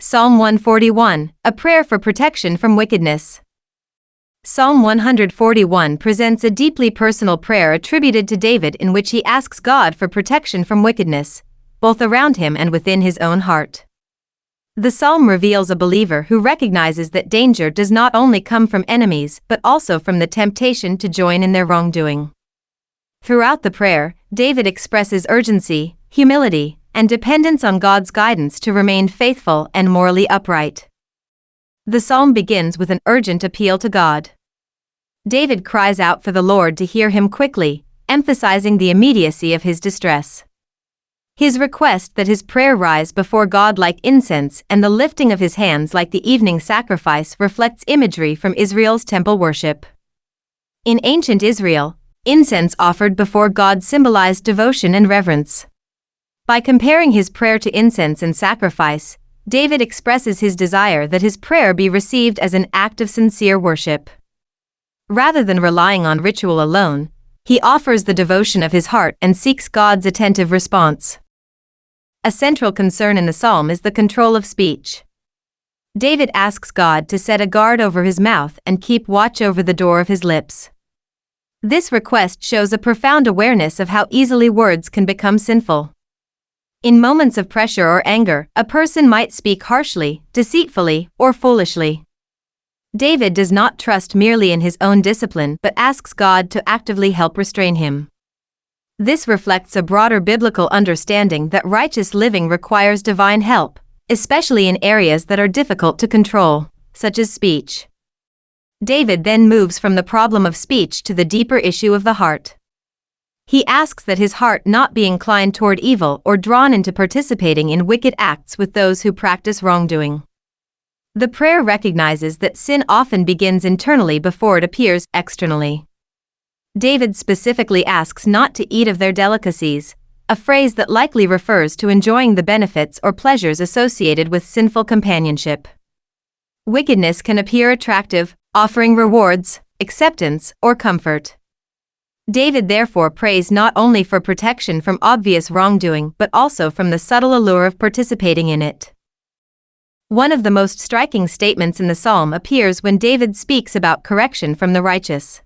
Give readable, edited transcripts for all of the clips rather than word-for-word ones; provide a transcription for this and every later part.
Psalm 141, a prayer for protection from wickedness. Psalm 141 presents a deeply personal prayer attributed to David in which he asks God for protection from wickedness, both around him and within his own heart. The psalm reveals a believer who recognizes that danger does not only come from enemies but also from the temptation to join in their wrongdoing. Throughout the prayer, David expresses urgency, humility, and dependence on God's guidance to remain faithful and morally upright. The psalm begins with an urgent appeal to God. David cries out for the Lord to hear him quickly, emphasizing the immediacy of his distress. His request that his prayer rise before God like incense and the lifting of his hands like the evening sacrifice reflects imagery from Israel's temple worship. In ancient Israel, incense offered before God symbolized devotion and reverence. By comparing his prayer to incense and sacrifice, David expresses his desire that his prayer be received as an act of sincere worship. Rather than relying on ritual alone, he offers the devotion of his heart and seeks God's attentive response. A central concern in the psalm is the control of speech. David asks God to set a guard over his mouth and keep watch over the door of his lips. This request shows a profound awareness of how easily words can become sinful. In moments of pressure or anger, a person might speak harshly, deceitfully, or foolishly. David does not trust merely in his own discipline but asks God to actively help restrain him. This reflects a broader biblical understanding that righteous living requires divine help, especially in areas that are difficult to control, such as speech. David then moves from the problem of speech to the deeper issue of the heart. He asks that his heart not be inclined toward evil or drawn into participating in wicked acts with those who practice wrongdoing. The prayer recognizes that sin often begins internally before it appears externally. David specifically asks not to eat of their delicacies, a phrase that likely refers to enjoying the benefits or pleasures associated with sinful companionship. Wickedness can appear attractive, offering rewards, acceptance, or comfort. David therefore prays not only for protection from obvious wrongdoing but also from the subtle allure of participating in it. One of the most striking statements in the psalm appears when David speaks about correction from the righteous.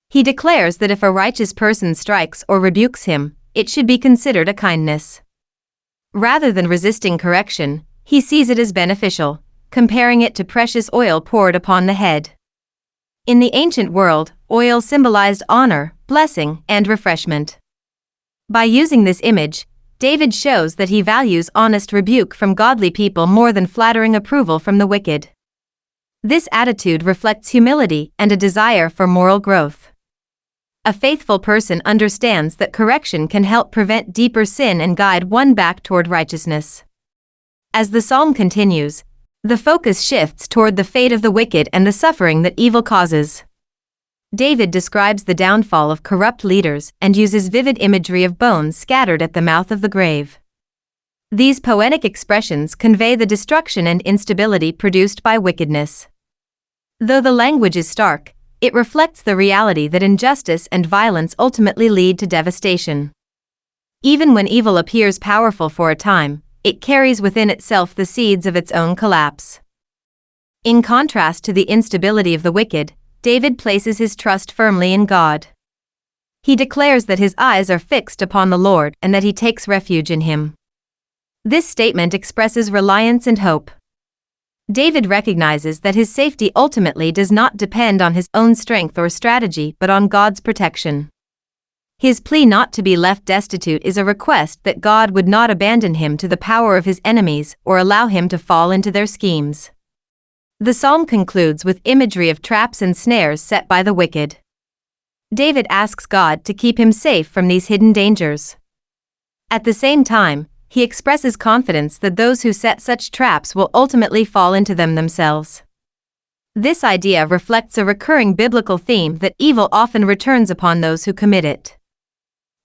He declares that if a righteous person strikes or rebukes him, it should be considered a kindness. Rather than resisting correction, he sees it as beneficial, comparing it to precious oil poured upon the head. In the ancient world, oil symbolized honor, blessing, and refreshment. By using this image, David shows that he values honest rebuke from godly people more than flattering approval from the wicked. This attitude reflects humility and a desire for moral growth. A faithful person understands that correction can help prevent deeper sin and guide one back toward righteousness. As the psalm continues, the focus shifts toward the fate of the wicked and the suffering that evil causes. David describes the downfall of corrupt leaders and uses vivid imagery of bones scattered at the mouth of the grave. These poetic expressions convey the destruction and instability produced by wickedness. Though the language is stark, it reflects the reality that injustice and violence ultimately lead to devastation. Even when evil appears powerful for a time, it carries within itself the seeds of its own collapse. In contrast to the instability of the wicked, David places his trust firmly in God. He declares that his eyes are fixed upon the Lord and that he takes refuge in him. This statement expresses reliance and hope. David recognizes that his safety ultimately does not depend on his own strength or strategy but on God's protection. His plea not to be left destitute is a request that God would not abandon him to the power of his enemies or allow him to fall into their schemes. The psalm concludes with imagery of traps and snares set by the wicked. David asks God to keep him safe from these hidden dangers. At the same time, he expresses confidence that those who set such traps will ultimately fall into them themselves. This idea reflects a recurring biblical theme that evil often returns upon those who commit it.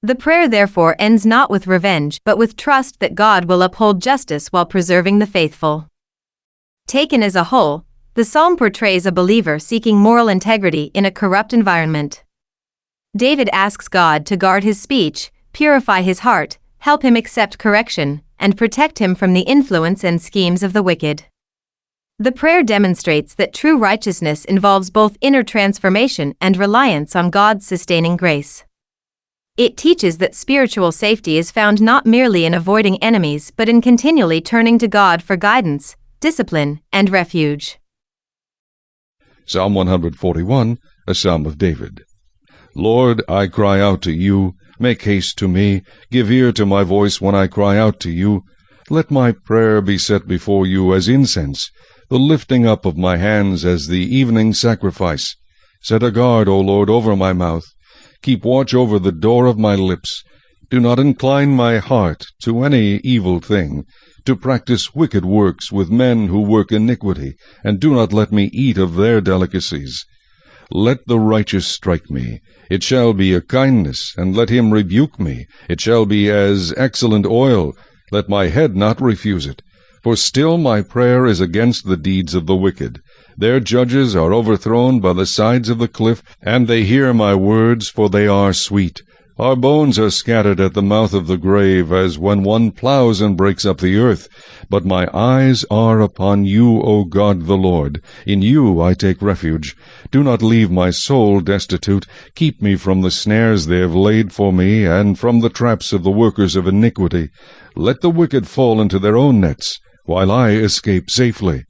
The prayer therefore ends not with revenge but with trust that God will uphold justice while preserving the faithful. Taken as a whole, the psalm portrays a believer seeking moral integrity in a corrupt environment. David asks God to guard his speech, purify his heart, help him accept correction, and protect him from the influence and schemes of the wicked. The prayer demonstrates that true righteousness involves both inner transformation and reliance on God's sustaining grace. It teaches that spiritual safety is found not merely in avoiding enemies but in continually turning to God for guidance, discipline, and refuge. Psalm 141, a Psalm of David. Lord, I cry out to you. Make haste to me. Give ear to my voice when I cry out to you. Let my prayer be set before you as incense, the lifting up of my hands as the evening sacrifice. Set a guard, O Lord, over my mouth. Keep watch over the door of my lips. Do not incline my heart to any evil thing, to practice wicked works with men who work iniquity, and do not let me eat of their delicacies. Let the righteous strike me, it shall be a kindness, and let him rebuke me, it shall be as excellent oil. Let my head not refuse it. For still my prayer is against the deeds of the wicked. Their judges are overthrown by the sides of the cliff, and they hear my words, for they are sweet. Our bones are scattered at the mouth of the grave, as when one plows and breaks up the earth. But my eyes are upon you, O God the Lord. In you I take refuge. Do not leave my soul destitute. Keep me from the snares they have laid for me, and from the traps of the workers of iniquity. Let the wicked fall into their own nets, while I escape safely.